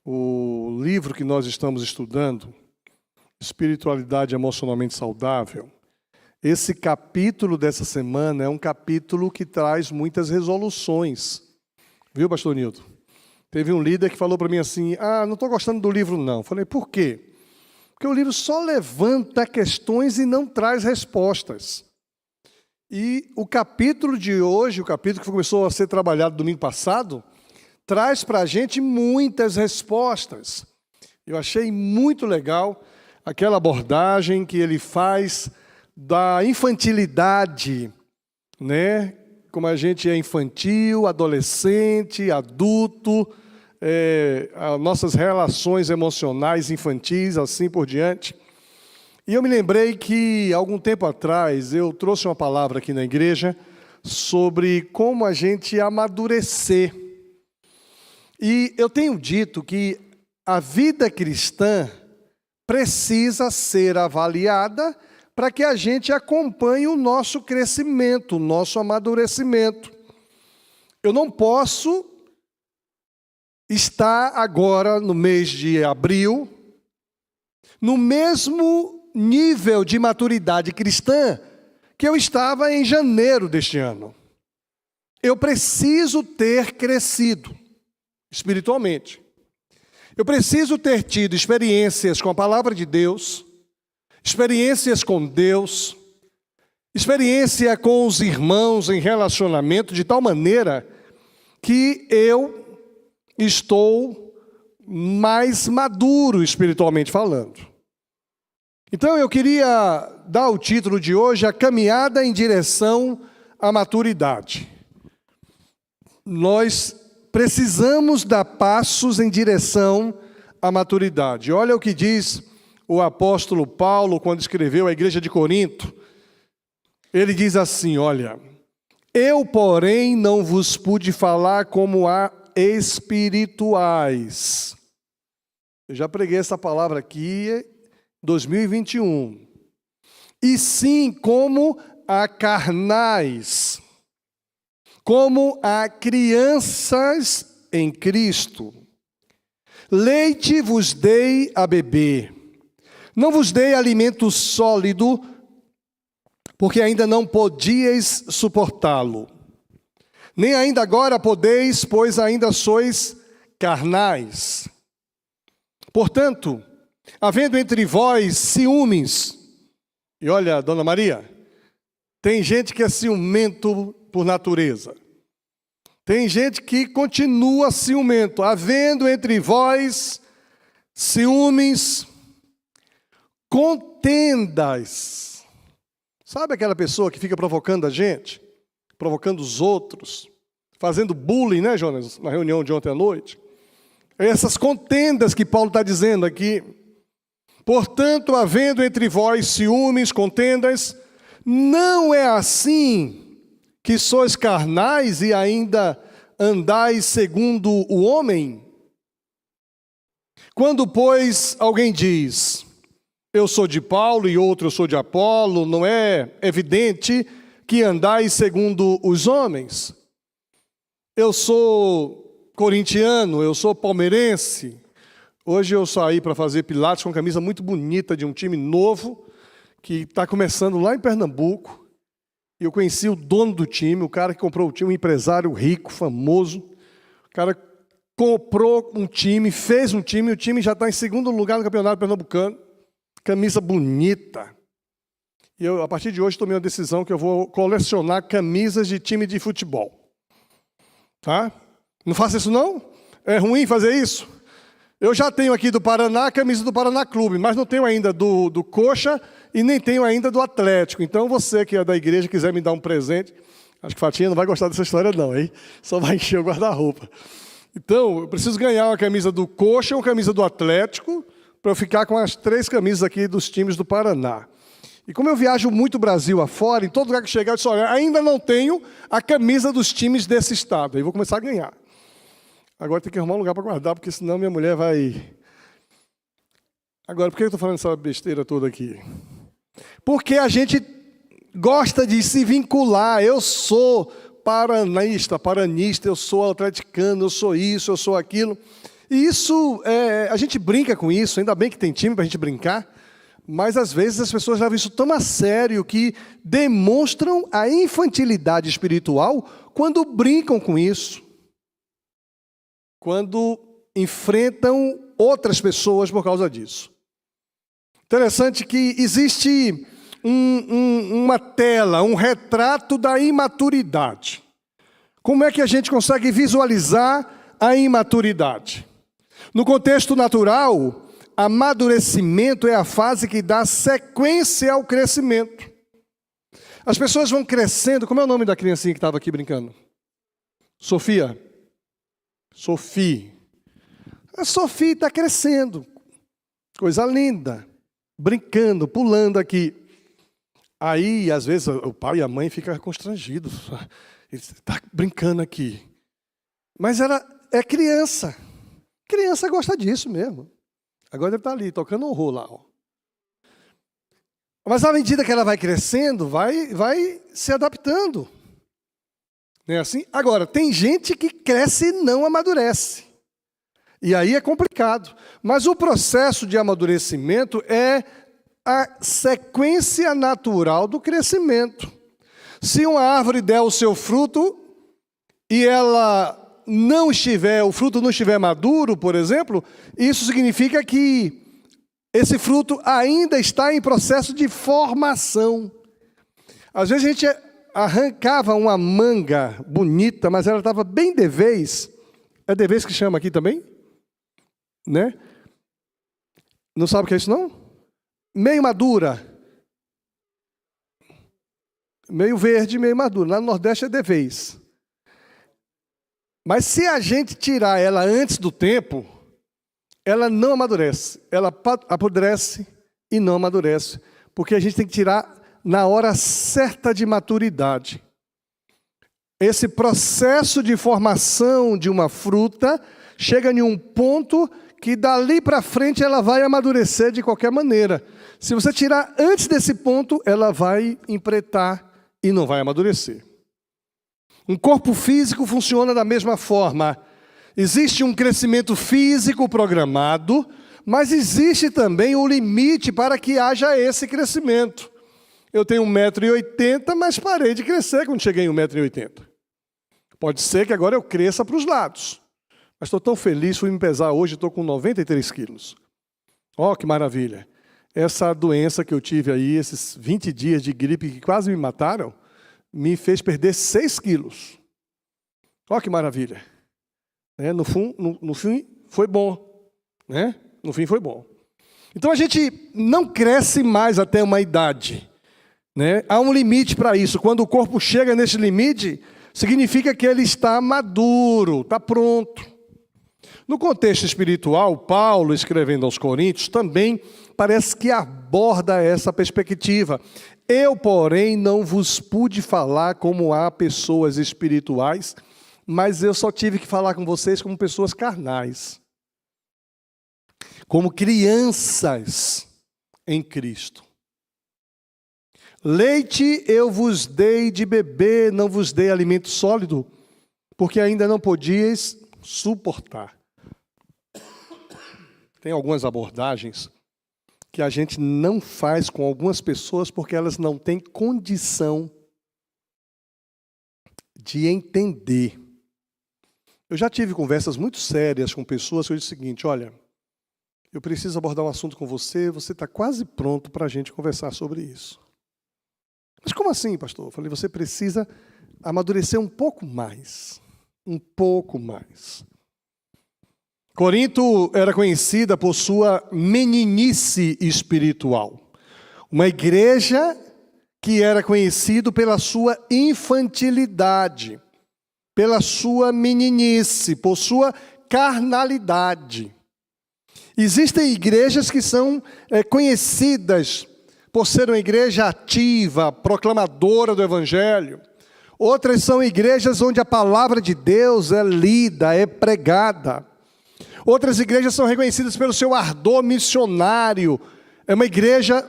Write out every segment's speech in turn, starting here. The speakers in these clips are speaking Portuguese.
O livro que nós estamos estudando, Espiritualidade Emocionalmente Saudável, esse capítulo dessa semana é um capítulo que traz muitas resoluções. Viu, pastor Nilton? Teve um líder que falou para mim assim, não estou gostando do livro não. Falei, por quê? Porque o livro só levanta questões e não traz respostas. E o capítulo de hoje, o capítulo que começou a ser trabalhado domingo passado, traz para a gente muitas respostas. Eu achei muito legal aquela abordagem que ele faz da infantilidade, né? Como a gente é infantil, adolescente, adulto, as nossas relações emocionais infantis, assim por diante. E eu me lembrei que, algum tempo atrás, eu trouxe uma palavra aqui na igreja sobre como a gente amadurecer. E eu tenho dito que a vida cristã precisa ser avaliada para que a gente acompanhe o nosso crescimento, o nosso amadurecimento. Eu não posso estar agora, no mês de abril, no mesmo nível de maturidade cristã que eu estava em janeiro deste ano. Eu preciso ter crescido espiritualmente. Eu preciso ter tido experiências com a palavra de Deus, experiências com Deus, experiência com os irmãos em relacionamento, de tal maneira que eu estou mais maduro espiritualmente falando. Então eu queria dar o título de hoje, A Caminhada em Direção à Maturidade. Nós precisamos dar passos em direção à maturidade. Olha o que diz o apóstolo Paulo quando escreveu à igreja de Corinto. Ele diz assim, olha, eu, porém, não vos pude falar como a espirituais. Eu já preguei essa palavra aqui em 2021. E sim como a carnais, como a crianças em Cristo. Leite vos dei a beber. Não vos dei alimento sólido, porque ainda não podíeis suportá-lo. Nem ainda agora podeis, pois ainda sois carnais. Portanto, havendo entre vós ciúmes, e olha, dona Maria, tem gente que é ciumento por natureza. Tem gente que continua ciumento. Havendo entre vós ciúmes, contendas. Sabe aquela pessoa que fica provocando a gente? Provocando os outros? Fazendo bullying, né, Jonas? Na reunião de ontem à noite. Essas contendas que Paulo está dizendo aqui. Portanto, havendo entre vós ciúmes, contendas, não é assim que sois carnais e ainda andais segundo o homem? Quando, pois, alguém diz, eu sou de Paulo e outro eu sou de Apolo, não é evidente que andais segundo os homens? Eu sou corintiano, eu sou palmeirense. Hoje eu saí para fazer pilates com uma camisa muito bonita de um time novo, que está começando lá em Pernambuco. E eu conheci o dono do time, o cara que comprou o time, um empresário rico, famoso. O cara comprou um time, fez um time, e o time já está em segundo lugar no campeonato pernambucano. Camisa bonita. E eu, a partir de hoje, tomei uma decisão que eu vou colecionar camisas de time de futebol. Tá? Não faça isso não? É ruim fazer isso? Eu já tenho aqui do Paraná a camisa do Paraná Clube, mas não tenho ainda do Coxa e nem tenho ainda do Atlético. Então você que é da igreja quiser me dar um presente, acho que Fatinha não vai gostar dessa história não, hein? Só vai encher o guarda-roupa. Então, eu preciso ganhar uma camisa do Coxa e uma camisa do Atlético para eu ficar com as 3 camisas aqui dos times do Paraná. E como eu viajo muito Brasil afora, em todo lugar que chegar, eu disse, olha, ainda não tenho a camisa dos times desse estado. Aí vou começar a ganhar. Agora tem que arrumar um lugar para guardar, porque senão minha mulher vai... Agora, por que eu estou falando essa besteira toda aqui? Porque a gente gosta de se vincular. Eu sou paranista, eu sou atleticano, eu sou isso, eu sou aquilo. E isso, a gente brinca com isso, ainda bem que tem time para a gente brincar, mas às vezes as pessoas levam isso tão a sério que demonstram a infantilidade espiritual quando brincam com isso, quando enfrentam outras pessoas por causa disso. Interessante que existe uma tela, um retrato da imaturidade. Como é que a gente consegue visualizar a imaturidade? No contexto natural, amadurecimento é a fase que dá sequência ao crescimento. As pessoas vão crescendo. Como é o nome da criancinha que estava aqui brincando? Sofia. Sofia. A Sofia está crescendo. Coisa linda. Brincando, pulando aqui. Aí, às vezes, o pai e a mãe ficam constrangidos. Ele está brincando aqui. Mas ela é criança. Criança gosta disso mesmo. Agora ele está ali, tocando horror lá. Ó. Mas à medida que ela vai crescendo, vai se adaptando. Não é assim? Agora, tem gente que cresce e não amadurece. E aí é complicado. Mas o processo de amadurecimento é a sequência natural do crescimento. Se uma árvore der o seu fruto e o fruto não estiver maduro, por exemplo, isso significa que esse fruto ainda está em processo de formação. Às vezes a gente arrancava uma manga bonita, mas ela estava bem de vez. É de vez que chama aqui também? Né? Não sabe o que é isso, não? Meio madura. Meio verde, meio madura. Lá no Nordeste é de vez. Mas se a gente tirar ela antes do tempo, ela não amadurece. Ela apodrece e não amadurece. Porque a gente tem que tirar na hora certa de maturidade. Esse processo de formação de uma fruta chega em um ponto que dali para frente ela vai amadurecer de qualquer maneira. Se você tirar antes desse ponto, ela vai empretar e não vai amadurecer. Um corpo físico funciona da mesma forma. Existe um crescimento físico programado, mas existe também um limite para que haja esse crescimento. Eu tenho 1,80 m, mas parei de crescer quando cheguei em 1,80 m. Pode ser que agora eu cresça para os lados. Mas estou tão feliz, fui me pesar hoje, estou com 93 quilos. Ó, que maravilha. Essa doença que eu tive aí, esses 20 dias de gripe que quase me mataram, me fez perder 6 quilos. Ó, que maravilha. No fim, foi bom. Né? No fim, foi bom. Então, a gente não cresce mais até uma idade. Né? Há um limite para isso. Quando o corpo chega nesse limite, significa que ele está maduro, está pronto. No contexto espiritual, Paulo, escrevendo aos Coríntios, também parece que aborda essa perspectiva. Eu, porém, não vos pude falar como há pessoas espirituais, mas eu só tive que falar com vocês como pessoas carnais. Como crianças em Cristo. Leite eu vos dei de beber, não vos dei alimento sólido, porque ainda não podíeis suportar. Tem algumas abordagens que a gente não faz com algumas pessoas porque elas não têm condição de entender. Eu já tive conversas muito sérias com pessoas que eu disse o seguinte: olha, eu preciso abordar um assunto com você, você está quase pronto para a gente conversar sobre isso. Mas como assim, pastor? Eu falei, você precisa amadurecer um pouco mais. Um pouco mais. Corinto era conhecida por sua meninice espiritual. Uma igreja que era conhecida pela sua infantilidade, pela sua meninice, por sua carnalidade. Existem igrejas que são conhecidas por ser uma igreja ativa, proclamadora do Evangelho. Outras são igrejas onde a palavra de Deus é lida, é pregada. Outras igrejas são reconhecidas pelo seu ardor missionário. É uma igreja,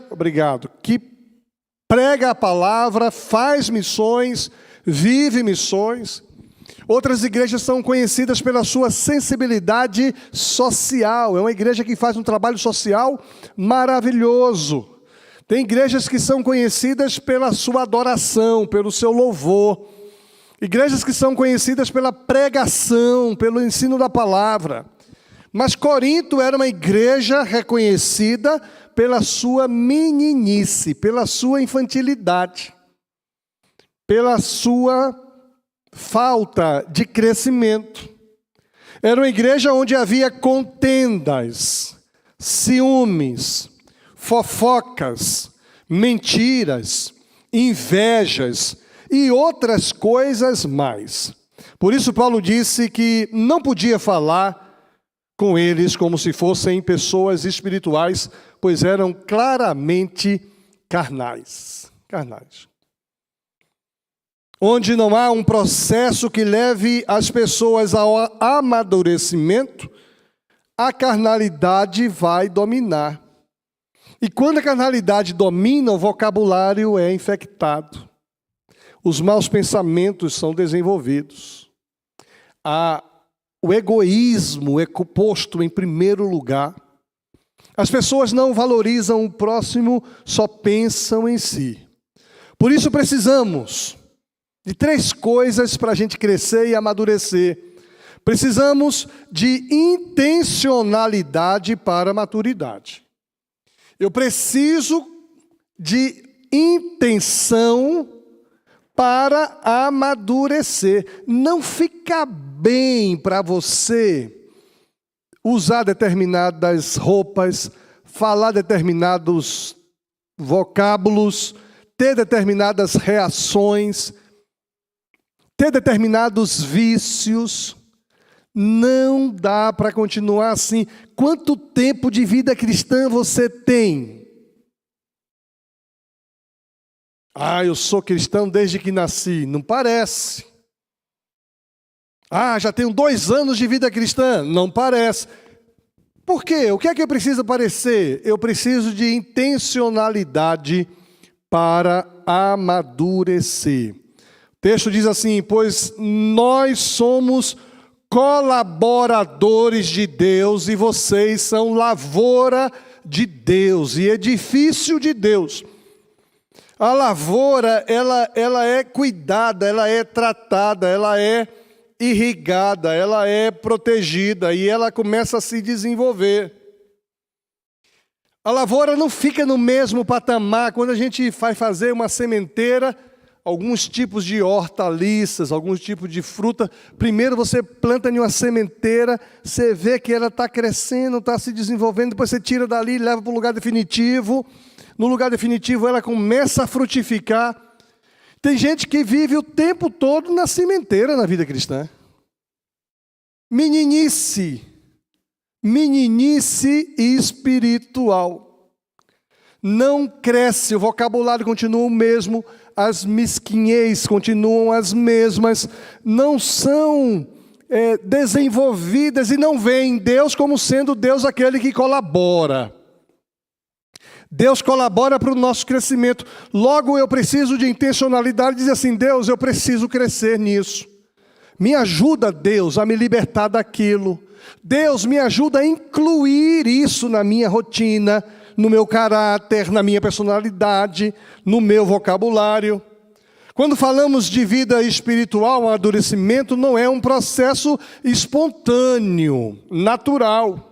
que prega a palavra, faz missões, vive missões. Outras igrejas são conhecidas pela sua sensibilidade social. É uma igreja que faz um trabalho social maravilhoso. Tem igrejas que são conhecidas pela sua adoração, pelo seu louvor. Igrejas que são conhecidas pela pregação, pelo ensino da palavra. Mas Corinto era uma igreja reconhecida pela sua meninice, pela sua infantilidade, pela sua falta de crescimento. Era uma igreja onde havia contendas, ciúmes, fofocas, mentiras, invejas e outras coisas mais. Por isso Paulo disse que não podia falar com eles como se fossem pessoas espirituais, pois eram claramente carnais. Onde não há um processo que leve as pessoas ao amadurecimento, a carnalidade vai dominar. E quando a carnalidade domina, o vocabulário é infectado. Os maus pensamentos são desenvolvidos. O egoísmo é posto em primeiro lugar. As pessoas não valorizam o próximo, só pensam em si. Por isso precisamos de 3 coisas para a gente crescer e amadurecer. Precisamos de intencionalidade para a maturidade. Eu preciso de intenção para amadurecer. Não fica bem para você usar determinadas roupas, falar determinados vocábulos, ter determinadas reações, ter determinados vícios. Não dá para continuar assim. Quanto tempo de vida cristã você tem? Eu sou cristão desde que nasci. Não parece. Já tenho 2 anos de vida cristã. Não parece. Por quê? O que é que eu preciso parecer? Eu preciso de intencionalidade para amadurecer. O texto diz assim: pois nós somos colaboradores de Deus e vocês são lavoura de Deus e edifício de Deus. A lavoura, ela é cuidada, ela é tratada, ela é irrigada, ela é protegida e ela começa a se desenvolver. A lavoura não fica no mesmo patamar. Quando a gente vai fazer uma sementeira, alguns tipos de hortaliças, alguns tipos de fruta, primeiro você planta em uma sementeira, você vê que ela está crescendo, está se desenvolvendo, depois você tira dali e leva para o lugar definitivo. No lugar definitivo ela começa a frutificar. Tem gente que vive o tempo todo na sementeira na vida cristã. Meninice espiritual. Não cresce, o vocabulário continua o mesmo, as mesquinhez continuam as mesmas, não são desenvolvidas e não veem Deus como sendo Deus aquele que colabora. Deus colabora para o nosso crescimento. Logo eu preciso de intencionalidade, dizer assim: Deus, eu preciso crescer nisso. Me ajuda, Deus, a me libertar daquilo. Deus, me ajuda a incluir isso na minha rotina, no meu caráter, na minha personalidade, no meu vocabulário. Quando falamos de vida espiritual, amadurecimento não é um processo espontâneo, natural,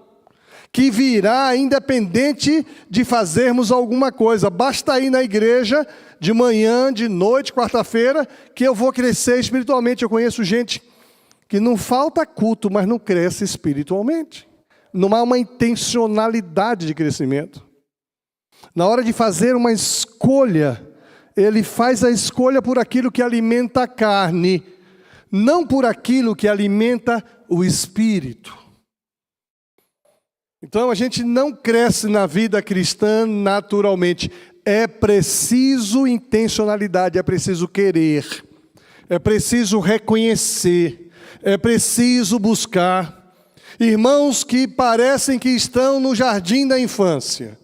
que virá independente de fazermos alguma coisa. Basta ir na igreja de manhã, de noite, quarta-feira, que eu vou crescer espiritualmente. Eu conheço gente que não falta culto, mas não cresce espiritualmente. Não há uma intencionalidade de crescimento. Na hora de fazer uma escolha, ele faz a escolha por aquilo que alimenta a carne, não por aquilo que alimenta o espírito. Então a gente não cresce na vida cristã naturalmente. É preciso intencionalidade, é preciso querer, é preciso reconhecer, é preciso buscar. Irmãos que parecem que estão no jardim da infância.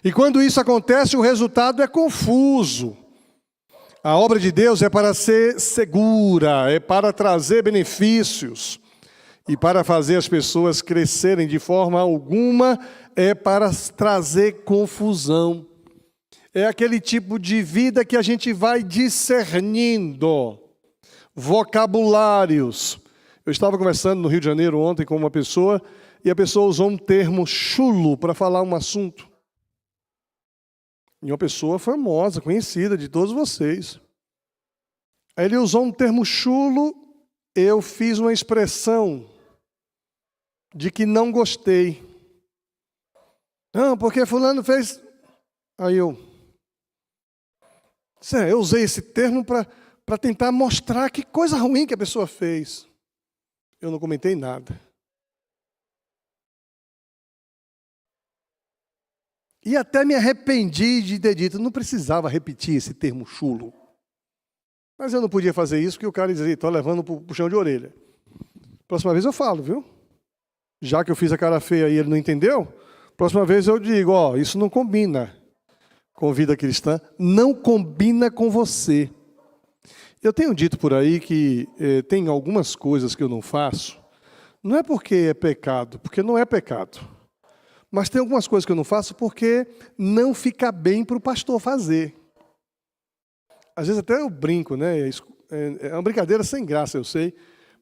E quando isso acontece, o resultado é confuso. A obra de Deus é para ser segura, é para trazer benefícios e para fazer as pessoas crescerem de forma alguma, é para trazer confusão. É aquele tipo de vida que a gente vai discernindo vocabulários. Eu estava conversando no Rio de Janeiro ontem com uma pessoa e a pessoa usou um termo chulo para falar um assunto. E uma pessoa famosa, conhecida de todos vocês. Aí ele usou um termo chulo, eu fiz uma expressão de que não gostei. Não, porque fulano fez... Aí eu usei esse termo para tentar mostrar que coisa ruim que a pessoa fez. Eu não comentei nada. E até me arrependi de ter dito, não precisava repetir esse termo chulo. Mas eu não podia fazer isso, porque o cara dizia, estou levando para o puxão de orelha. Próxima vez eu falo, viu? Já que eu fiz a cara feia e ele não entendeu, próxima vez eu digo, isso não combina com vida cristã, não combina com você. Eu tenho dito por aí que tem algumas coisas que eu não faço, não é porque é pecado, porque não é pecado. Mas tem algumas coisas que eu não faço porque não fica bem para o pastor fazer. Às vezes até eu brinco, né? É uma brincadeira sem graça, eu sei.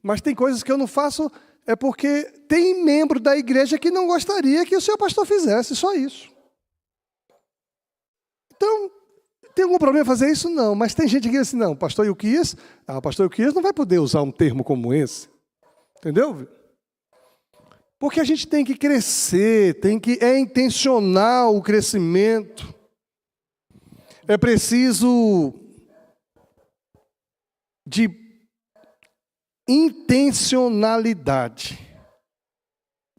Mas tem coisas que eu não faço é porque tem membro da igreja que não gostaria que o seu pastor fizesse, só isso. Então, tem algum problema fazer isso? Não. Mas tem gente que diz assim, não, pastor Ilquias não vai poder usar um termo como esse. Entendeu? Porque a gente tem que crescer, é intencional o crescimento. É preciso de intencionalidade.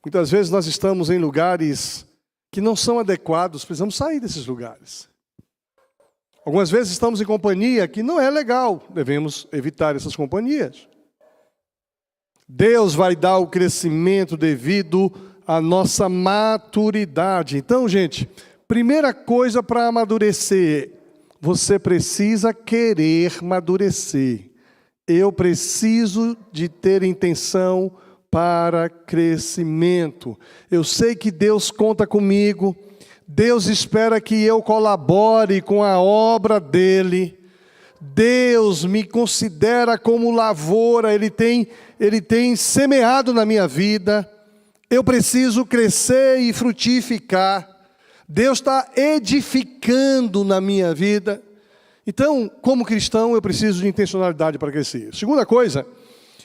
Muitas vezes nós estamos em lugares que não são adequados, precisamos sair desses lugares. Algumas vezes estamos em companhia que não é legal, devemos evitar essas companhias. Deus vai dar o crescimento devido à nossa maturidade. Então, gente, primeira coisa para amadurecer, você precisa querer amadurecer. Eu preciso de ter intenção para crescimento. Eu sei que Deus conta comigo, Deus espera que eu colabore com a obra dEle. Deus me considera como lavoura, Ele tem semeado na minha vida. Eu preciso crescer e frutificar. Deus está edificando na minha vida. Então, como cristão, eu preciso de intencionalidade para crescer. Segunda coisa,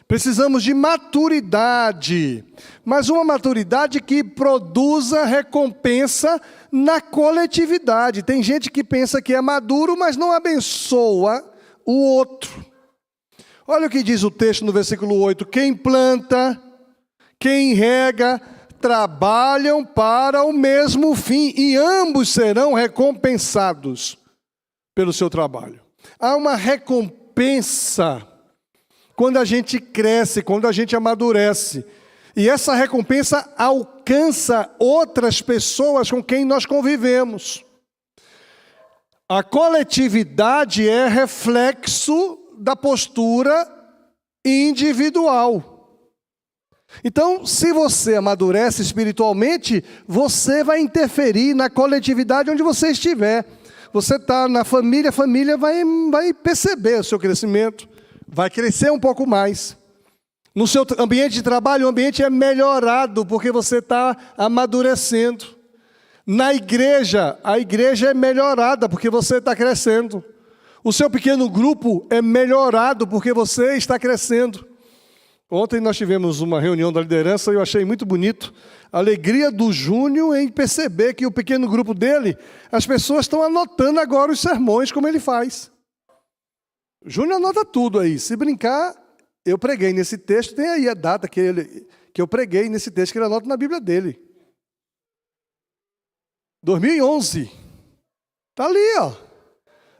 precisamos de maturidade. Mas uma maturidade que produza recompensa na coletividade. Tem gente que pensa que é maduro, mas não abençoa o outro. Olha o que diz o texto no versículo 8. Quem planta, quem rega, trabalham para o mesmo fim, e ambos serão recompensados pelo seu trabalho. Há uma recompensa quando a gente cresce, quando a gente amadurece. E essa recompensa alcança outras pessoas com quem nós convivemos. A coletividade é reflexo da postura individual. Então, se você amadurece espiritualmente, você vai interferir na coletividade onde você estiver. Você está na família, a família vai perceber o seu crescimento, vai crescer um pouco mais. No seu ambiente de trabalho, o ambiente é melhorado, porque você está amadurecendo. Na igreja, a igreja é melhorada, porque você está crescendo. O seu pequeno grupo é melhorado, porque você está crescendo. Ontem nós tivemos uma reunião da liderança e eu achei muito bonito a alegria do Júnior em perceber que o pequeno grupo dele, as pessoas estão anotando agora os sermões como ele faz. O Júnior anota tudo aí. Se brincar, eu preguei nesse texto, tem aí a data que eu preguei nesse texto que ele anota na Bíblia dele. 2011. Está ali, ó.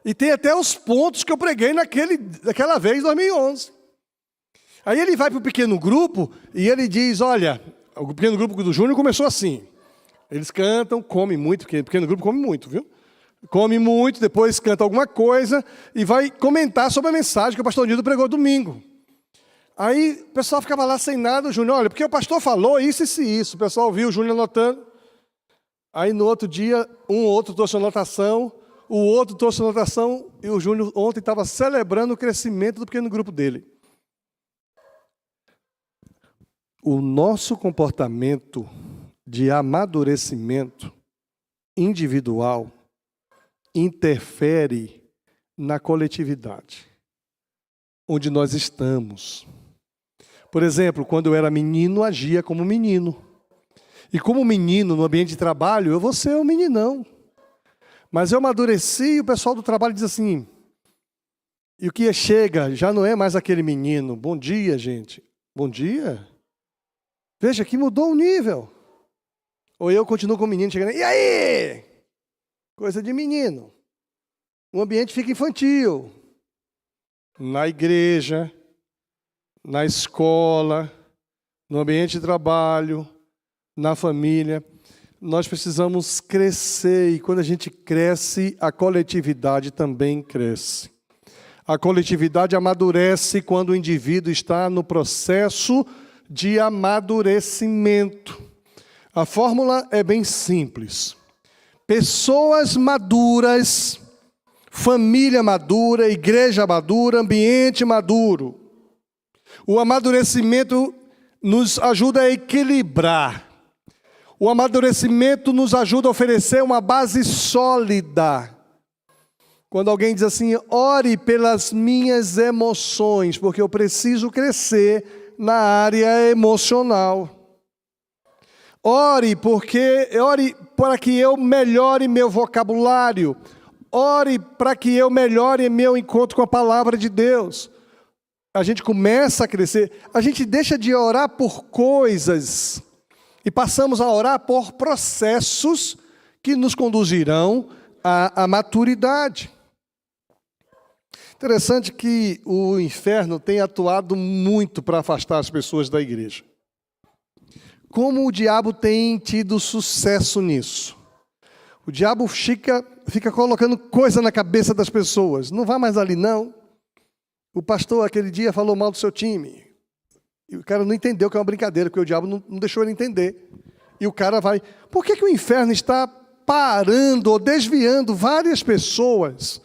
E tem até os pontos que eu preguei naquela vez, 2011. Aí ele vai para o pequeno grupo e ele diz, olha, o pequeno grupo do Júnior começou assim. Eles cantam, comem muito, porque o pequeno grupo come muito, viu? come muito, depois canta alguma coisa e vai comentar sobre a mensagem que o pastor Nildo pregou domingo. Aí o pessoal ficava lá sem nada, o Júnior, olha, porque o pastor falou isso e isso. O pessoal viu o Júnior anotando. Aí no outro dia, um ou outro trouxe anotação, o outro trouxe anotação, e o Júnior ontem estava celebrando o crescimento do pequeno grupo dele. O nosso comportamento de amadurecimento individual interfere na coletividade, onde nós estamos. Por exemplo, quando eu era menino, agia como menino. E como menino, no ambiente de trabalho, eu vou ser um meninão. Mas eu amadureci e o pessoal do trabalho diz assim, e o que chega já não é mais aquele menino. Bom dia, gente. Bom dia. Veja que mudou o nível. Ou eu continuo com o menino chegando, e aí? Coisa de menino. O ambiente fica infantil. Na igreja, na escola, no ambiente de trabalho, na família. Nós precisamos crescer, e quando a gente cresce, a coletividade também cresce. A coletividade amadurece quando o indivíduo está no processo de amadurecimento. A fórmula é bem simples. Pessoas maduras, família madura, igreja madura, ambiente maduro. O amadurecimento nos ajuda a equilibrar. O amadurecimento nos ajuda a oferecer uma base sólida. Quando alguém diz assim, ore pelas minhas emoções, porque eu preciso crescer na área emocional. Ore para que eu melhore meu vocabulário. Ore para que eu melhore meu encontro com a palavra de Deus. A gente começa a crescer, a gente deixa de orar por coisas e passamos a orar por processos que nos conduzirão à maturidade. Interessante que o inferno tem atuado muito para afastar as pessoas da igreja. Como o diabo tem tido sucesso nisso? O diabo fica colocando coisa na cabeça das pessoas. Não vá mais ali, não. O pastor, aquele dia, falou mal do seu time. E o cara não entendeu que é uma brincadeira, porque o diabo não deixou ele entender. E o cara vai... Por que o inferno está parando ou desviando várias pessoas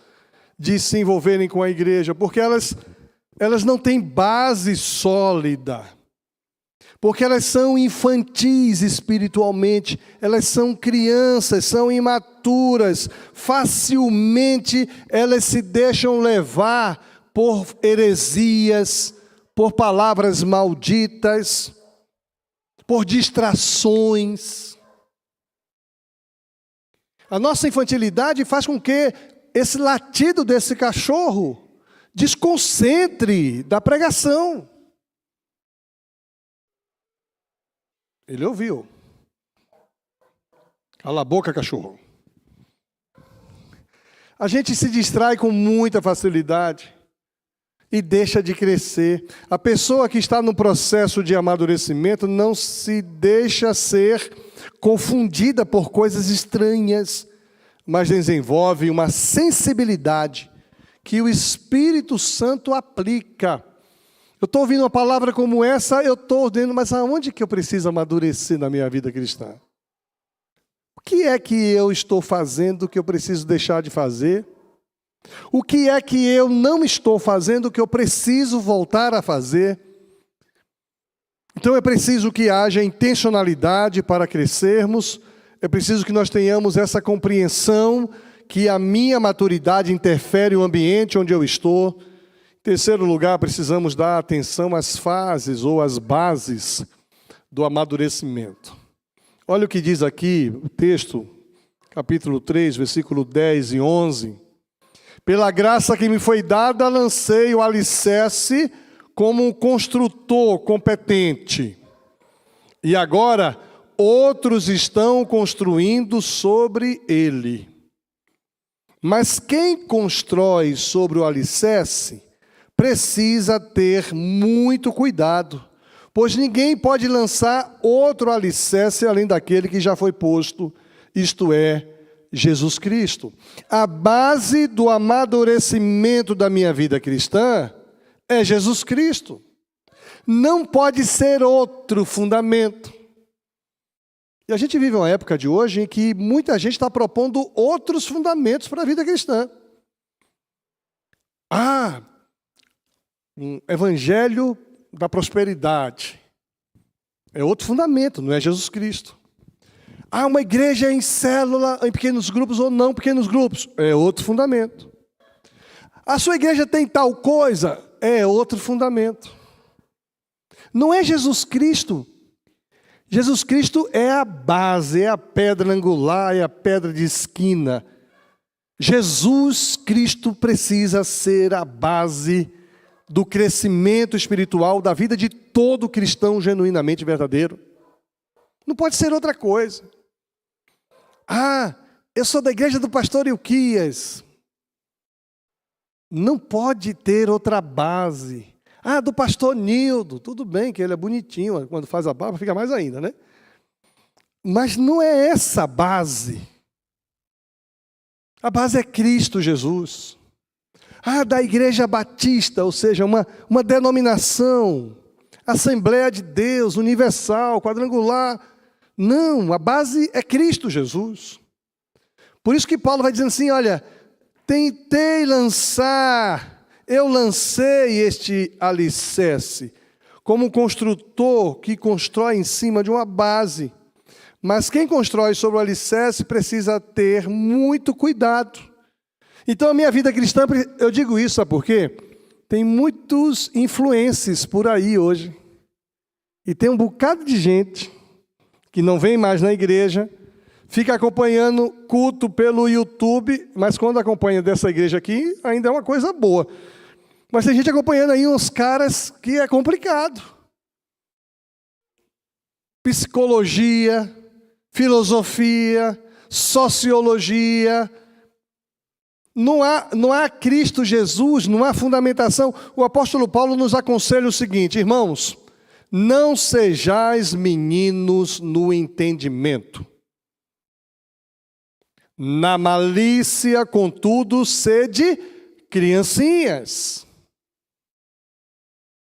de se envolverem com a igreja? Porque elas não têm base sólida. Porque elas são infantis espiritualmente, elas são crianças, são imaturas, facilmente elas se deixam levar por heresias, por palavras malditas, por distrações. A nossa infantilidade faz com que esse latido desse cachorro desconcentre da pregação. Ele ouviu. Cala a boca, cachorro. A gente se distrai com muita facilidade e deixa de crescer. A pessoa que está no processo de amadurecimento não se deixa ser confundida por coisas estranhas, mas desenvolve uma sensibilidade que o Espírito Santo aplica. Eu estou ouvindo uma palavra como essa, eu estou dizendo, mas aonde que eu preciso amadurecer na minha vida cristã? O que é que eu estou fazendo que eu preciso deixar de fazer? O que é que eu não estou fazendo que eu preciso voltar a fazer? Então é preciso que haja intencionalidade para crescermos, é preciso que nós tenhamos essa compreensão que a minha maturidade interfere no ambiente onde eu estou. Em terceiro lugar, precisamos dar atenção às fases ou às bases do amadurecimento. Olha o que diz aqui o texto, capítulo 3, versículo 10 e 11. Pela graça que me foi dada, lancei o alicerce como um construtor competente. E agora, outros estão construindo sobre ele. Mas quem constrói sobre o alicerce precisa ter muito cuidado, pois ninguém pode lançar outro alicerce além daquele que já foi posto, isto é, Jesus Cristo. A base do amadurecimento da minha vida cristã é Jesus Cristo. Não pode ser outro fundamento. E a gente vive uma época de hoje em que muita gente está propondo outros fundamentos para a vida cristã. Um evangelho da prosperidade. É outro fundamento, não é Jesus Cristo. Uma igreja em célula, em pequenos grupos ou não pequenos grupos. É outro fundamento. A sua igreja tem tal coisa? É outro fundamento. Não é Jesus Cristo. Jesus Cristo é a base, é a pedra angular, é a pedra de esquina. Jesus Cristo precisa ser a base do crescimento espiritual da vida de todo cristão genuinamente verdadeiro. Não pode ser outra coisa. Eu sou da igreja do pastor Ilquias. Não pode ter outra base. Do pastor Nildo. Tudo bem que ele é bonitinho, quando faz a barba fica mais ainda, né? Mas não é essa a base. A base é Cristo Jesus. Da Igreja Batista, ou seja, uma denominação, Assembleia de Deus, universal, quadrangular. Não, a base é Cristo Jesus. Por isso que Paulo vai dizendo assim, olha, eu lancei este alicerce, como um construtor que constrói em cima de uma base. Mas quem constrói sobre o alicerce precisa ter muito cuidado. Então a minha vida cristã, eu digo isso, sabe por quê? Tem muitos influencers por aí hoje. E tem um bocado de gente que não vem mais na igreja, fica acompanhando culto pelo YouTube, mas quando acompanha dessa igreja aqui, ainda é uma coisa boa. Mas tem gente acompanhando aí uns caras que é complicado. Psicologia, filosofia, sociologia. Não há Cristo Jesus, não há fundamentação. O apóstolo Paulo nos aconselha o seguinte, irmãos, não sejais meninos no entendimento. Na malícia, contudo, sede criancinhas,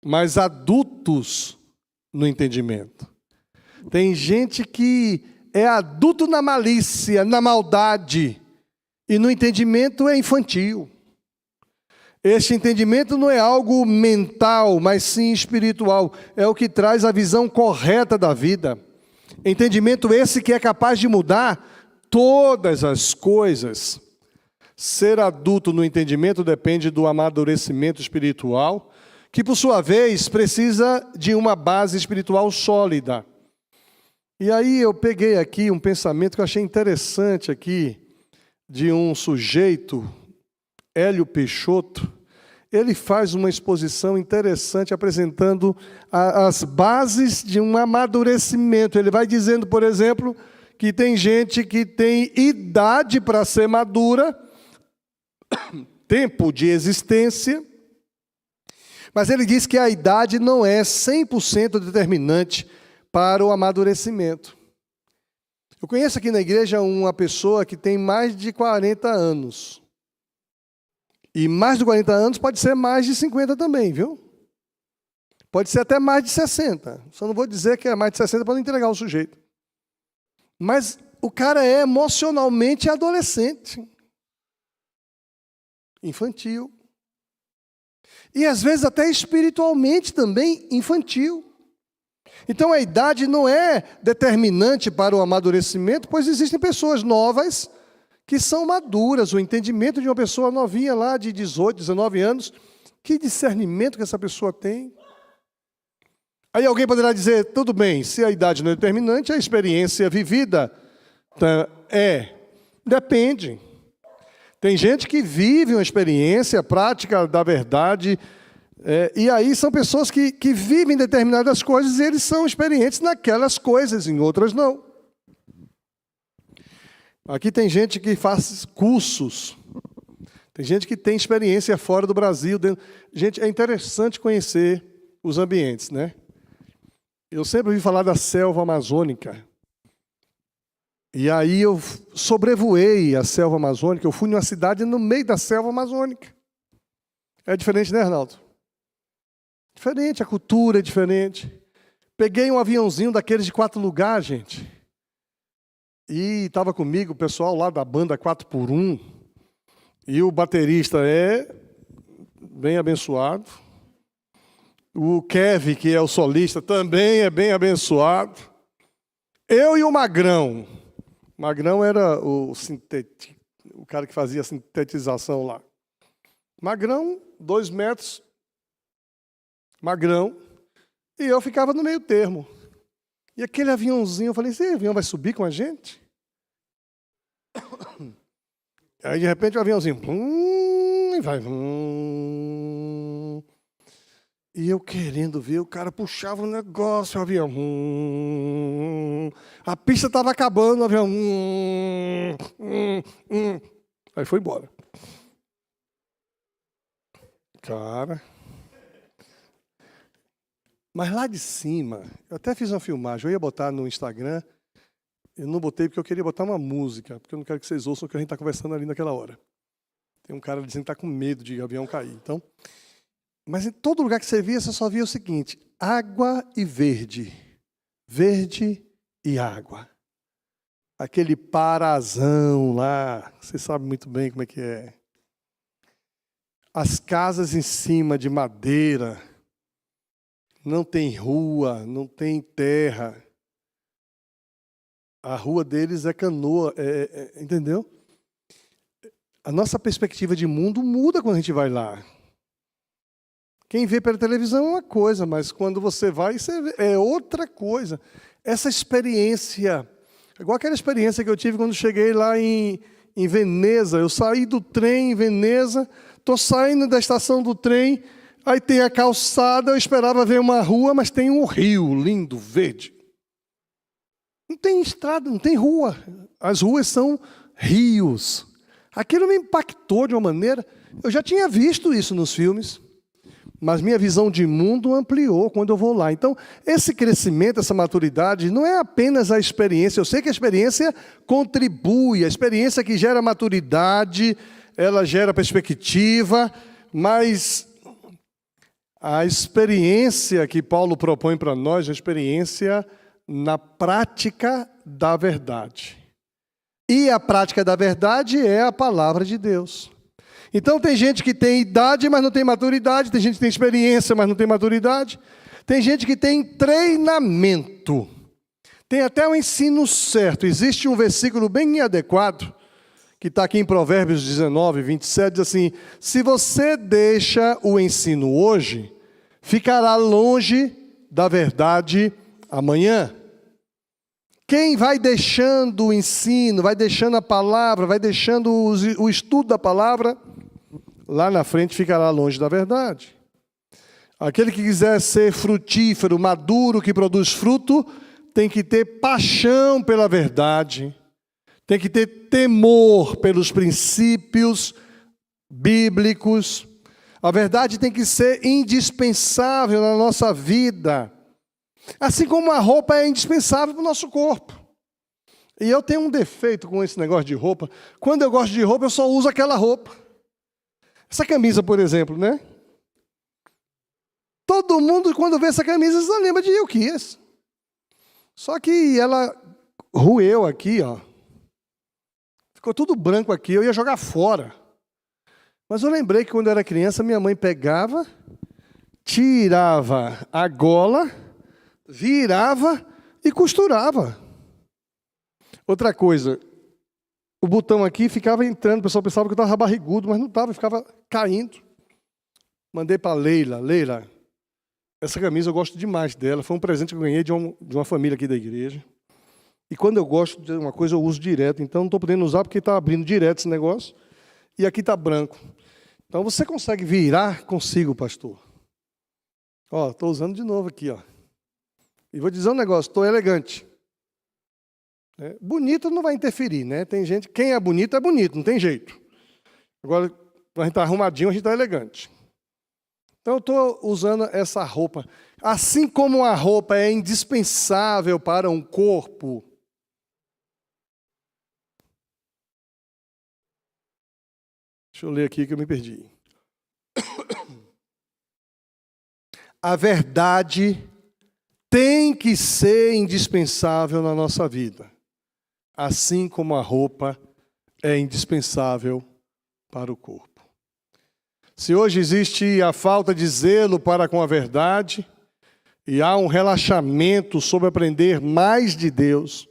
mas adultos no entendimento. Tem gente que é adulto na malícia, na maldade, e no entendimento é infantil. Este entendimento não é algo mental, mas sim espiritual. É o que traz a visão correta da vida. Entendimento esse que é capaz de mudar todas as coisas. Ser adulto no entendimento depende do amadurecimento espiritual, que por sua vez precisa de uma base espiritual sólida. E aí eu peguei aqui um pensamento que eu achei interessante aqui, de um sujeito, Hélio Peixoto. Ele faz uma exposição interessante apresentando as bases de um amadurecimento. Ele vai dizendo, por exemplo, que tem gente que tem idade para ser madura, tempo de existência, mas ele diz que a idade não é 100% determinante para o amadurecimento. Eu conheço aqui na igreja uma pessoa que tem mais de 40 anos. E mais de 40 anos pode ser mais de 50 também, viu? Pode ser até mais de 60. Só não vou dizer que é mais de 60 para não entregar o sujeito. Mas o cara é emocionalmente adolescente. Infantil. E às vezes até espiritualmente também infantil. Então a idade não é determinante para o amadurecimento, pois existem pessoas novas que são maduras. O entendimento de uma pessoa novinha lá de 18, 19 anos, que discernimento que essa pessoa tem. Aí alguém poderá dizer, tudo bem, se a idade não é determinante, a experiência vivida depende. Tem gente que vive uma experiência prática da verdade, e aí são pessoas que vivem determinadas coisas e eles são experientes naquelas coisas, em outras não. Aqui tem gente que faz cursos, tem gente que tem experiência fora do Brasil. Gente, é interessante conhecer os ambientes, né? Eu sempre ouvi falar da selva amazônica. E aí eu sobrevoei a selva amazônica, eu fui numa cidade no meio da selva amazônica. É diferente, né, Arnaldo? Diferente, a cultura é diferente. Peguei um aviãozinho daqueles de 4 lugares, gente. E estava comigo o pessoal lá da banda 4x1. E o baterista é bem abençoado. O Kevin, que é o solista, também é bem abençoado. Eu e o Magrão. O Magrão era o cara que fazia a sintetização lá. Magrão, 2 metros. Magrão. E eu ficava no meio termo. E aquele aviãozinho, eu falei, esse avião vai subir com a gente? Aí, de repente, o aviãozinho... e vai... E eu querendo ver, o cara puxava o negócio, o avião... A pista estava acabando, o avião... Aí foi embora. Cara... Mas lá de cima, eu até fiz uma filmagem, eu ia botar no Instagram, eu não botei porque eu queria botar uma música, porque eu não quero que vocês ouçam o que a gente está conversando ali naquela hora. Tem um cara dizendo que está com medo de avião cair. Então, mas em todo lugar que você via, você só via o seguinte, água e verde. Verde e água. Aquele parazão lá, você sabe muito bem como é que é. As casas em cima de madeira, não tem rua, não tem terra. A rua deles é canoa, entendeu? A nossa perspectiva de mundo muda quando a gente vai lá. Quem vê pela televisão é uma coisa, mas quando você vai, você vê, é outra coisa. Essa experiência, igual aquela experiência que eu tive quando cheguei lá em Veneza. Eu saí do trem em Veneza, estou saindo da estação do trem, aí tem a calçada, eu esperava ver uma rua, mas tem um rio lindo, verde. Não tem estrada, não tem rua. As ruas são rios. Aquilo me impactou de uma maneira... Eu já tinha visto isso nos filmes, mas minha visão de mundo ampliou quando eu vou lá. Então, esse crescimento, essa maturidade, não é apenas a experiência. Eu sei que a experiência contribui, a experiência que gera maturidade, ela gera perspectiva, mas... A experiência que Paulo propõe para nós é a experiência na prática da verdade. E a prática da verdade é a palavra de Deus. Então tem gente que tem idade, mas não tem maturidade. Tem gente que tem experiência, mas não tem maturidade. Tem gente que tem treinamento. Tem até o ensino certo. Existe um versículo bem adequado, que está aqui em Provérbios 19, 27, diz assim, se você deixa o ensino hoje, ficará longe da verdade amanhã. Quem vai deixando o ensino, vai deixando a palavra, vai deixando o estudo da palavra, lá na frente ficará longe da verdade. Aquele que quiser ser frutífero, maduro, que produz fruto, tem que ter paixão pela verdade, tem que ter temor pelos princípios bíblicos. A verdade tem que ser indispensável na nossa vida. Assim como a roupa é indispensável para o nosso corpo. E eu tenho um defeito com esse negócio de roupa. Quando eu gosto de roupa, eu só uso aquela roupa. Essa camisa, por exemplo, né? Todo mundo, quando vê essa camisa, só lembra de Euquias. Só que ela roeu aqui, ó. Ficou tudo branco aqui, eu ia jogar fora. Mas eu lembrei que quando eu era criança, minha mãe pegava, tirava a gola, virava e costurava. Outra coisa, o botão aqui ficava entrando, o pessoal pensava que eu estava barrigudo, mas não estava, ficava caindo. Mandei para a Leila. Leila, essa camisa eu gosto demais dela, foi um presente que eu ganhei de uma família aqui da igreja. E quando eu gosto de uma coisa, eu uso direto, então não estou podendo usar porque está abrindo direto esse negócio. E aqui está branco. Então você consegue virar consigo, pastor. Ó, estou usando de novo aqui, ó. E vou dizer um negócio, estou elegante. Bonito não vai interferir, né? Tem gente, quem é bonito, não tem jeito. Agora, quando a gente está arrumadinho, a gente está elegante. Então eu estou usando essa roupa. Assim como a roupa é indispensável para um corpo, Deixa eu ler aqui que eu me perdi. A verdade tem que ser indispensável na nossa vida, assim como a roupa é indispensável para o corpo. Se hoje existe a falta de zelo para com a verdade, e há um relaxamento sobre aprender mais de Deus,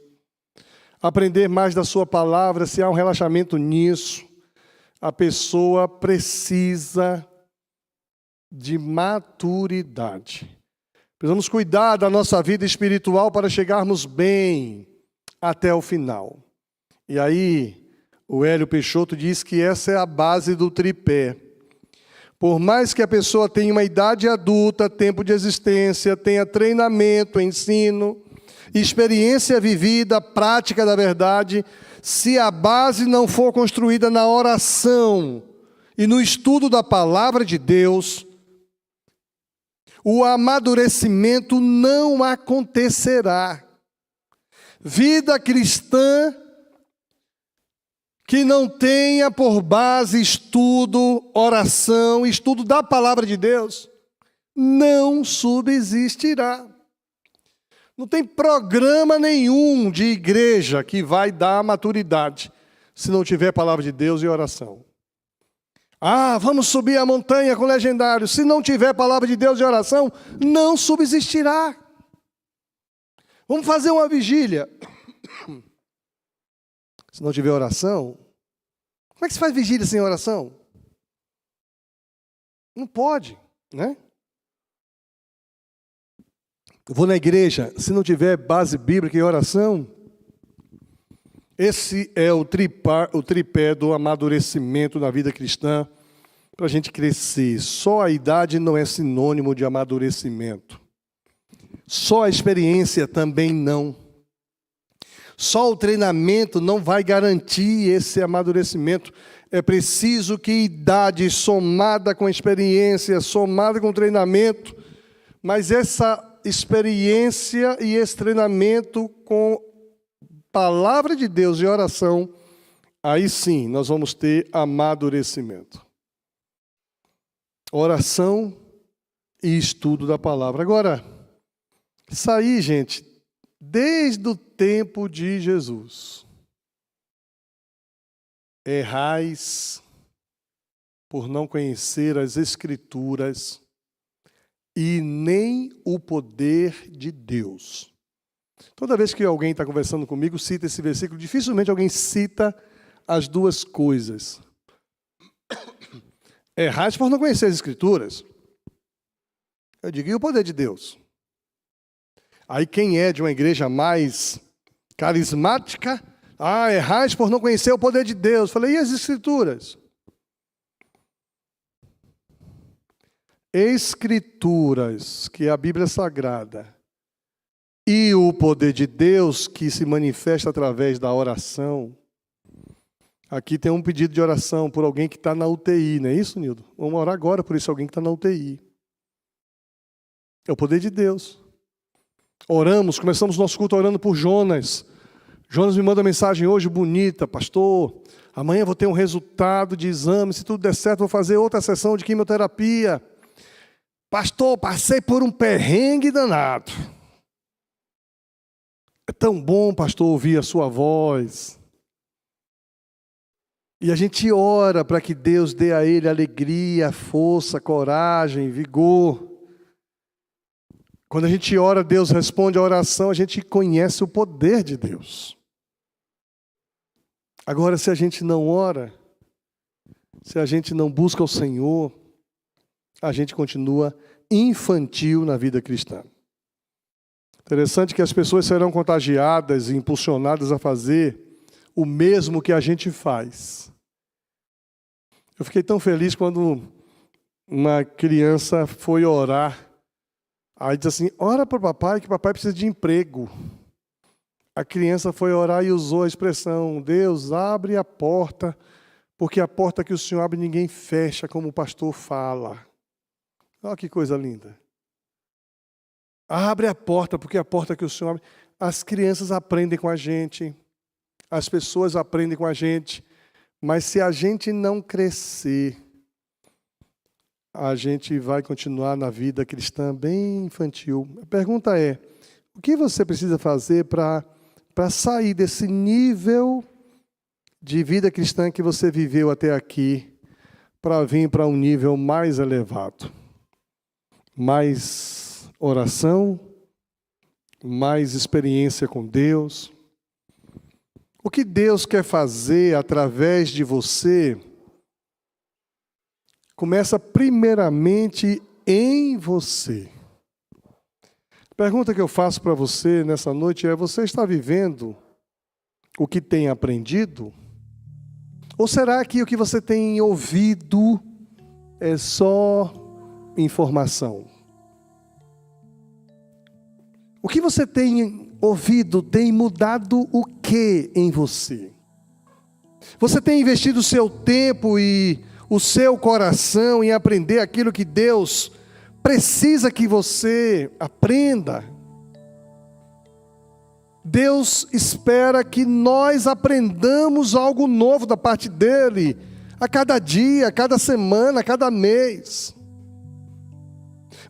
aprender mais da sua palavra, se há um relaxamento nisso, a pessoa precisa de maturidade. Precisamos cuidar da nossa vida espiritual para chegarmos bem até o final. E aí, o Hélio Peixoto diz que essa é a base do tripé. Por mais que a pessoa tenha uma idade adulta, tempo de existência, tenha treinamento, ensino, experiência vivida, prática da verdade, se a base não for construída na oração e no estudo da palavra de Deus, o amadurecimento não acontecerá. Vida cristã que não tenha por base estudo, oração, estudo da palavra de Deus, não subsistirá. Não tem programa nenhum de igreja que vai dar maturidade se não tiver palavra de Deus e oração. Ah, vamos subir a montanha com o legendário. Se não tiver palavra de Deus e oração, não subsistirá. Vamos fazer uma vigília. Se não tiver oração, como é que se faz vigília sem oração? Não pode, né? Eu vou na igreja, se não tiver base bíblica e oração, esse é o tripé do amadurecimento na vida cristã, para a gente crescer. Só a idade não é sinônimo de amadurecimento. Só a experiência também não. Só o treinamento não vai garantir esse amadurecimento. É preciso que idade somada com experiência, somada com treinamento, mas essa experiência e esse treinamento com palavra de Deus e oração, aí sim nós vamos ter amadurecimento. Oração e estudo da palavra. Agora, isso aí, gente, desde o tempo de Jesus. Errais por não conhecer as Escrituras e nem o poder de Deus. Toda vez que alguém está conversando comigo, cita esse versículo, dificilmente alguém cita as duas coisas. Errais por não conhecer as Escrituras. Eu digo, e o poder de Deus? Aí quem é de uma igreja mais carismática, errais por não conhecer o poder de Deus. Falei, e as Escrituras? Escrituras, que é a Bíblia Sagrada, e o poder de Deus que se manifesta através da oração. Aqui tem um pedido de oração por alguém que está na UTI, não é isso, Nildo? Vamos orar agora por isso, alguém que está na UTI. É o poder de Deus. Oramos, começamos nosso culto orando por Jonas. Jonas me manda uma mensagem hoje bonita, pastor, amanhã eu vou ter um resultado de exame, se tudo der certo, vou fazer outra sessão de quimioterapia. Pastor, passei por um perrengue danado. É tão bom, pastor, ouvir a sua voz. E a gente ora para que Deus dê a ele alegria, força, coragem, vigor. Quando a gente ora, Deus responde a oração, a gente conhece o poder de Deus. Agora, se a gente não ora, se a gente não busca o Senhor, a gente continua infantil na vida cristã. Interessante que as pessoas serão contagiadas e impulsionadas a fazer o mesmo que a gente faz. Eu fiquei tão feliz quando uma criança foi orar. Aí diz assim, ora para o papai, que o papai precisa de emprego. A criança foi orar e usou a expressão, Deus, abre a porta, porque a porta que o Senhor abre ninguém fecha, como o pastor fala. Olha que coisa linda. Abre a porta, porque a porta que o Senhor abre. As crianças aprendem com a gente, as pessoas aprendem com a gente, Mas se a gente não crescer, a gente vai continuar na vida cristã bem infantil. A pergunta é, o que você precisa fazer para sair desse nível de vida cristã que você viveu até aqui, para vir para um nível mais elevado? Mais oração, mais experiência com Deus. O que Deus quer fazer através de você começa primeiramente em você. A pergunta que eu faço para você nessa noite é: você está vivendo o que tem aprendido? Ou será que o que você tem ouvido é só informação? O que você tem ouvido tem mudado o que em você? Você tem investido o seu tempo e o seu coração em aprender aquilo que Deus precisa que você aprenda? Deus espera que nós aprendamos algo novo da parte dEle, a cada dia, a cada semana, a cada mês.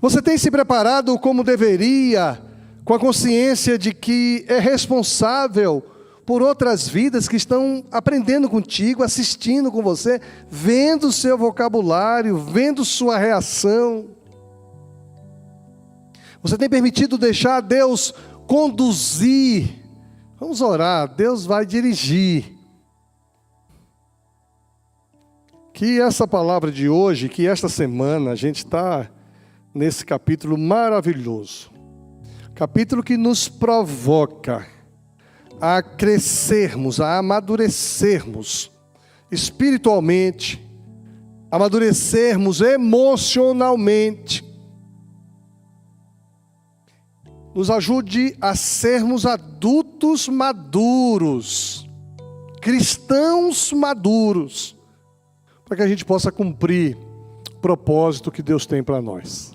Você tem se preparado como deveria, com a consciência de que é responsável por outras vidas que estão aprendendo contigo, assistindo com você, vendo o seu vocabulário, vendo sua reação? Você tem permitido deixar Deus conduzir? Vamos orar, Deus vai dirigir. Que essa palavra de hoje, que esta semana, a gente está nesse capítulo maravilhoso. Capítulo que nos provoca a crescermos, a amadurecermos espiritualmente, amadurecermos emocionalmente. Nos ajude a sermos adultos maduros, cristãos maduros, para que a gente possa cumprir o propósito que Deus tem para nós.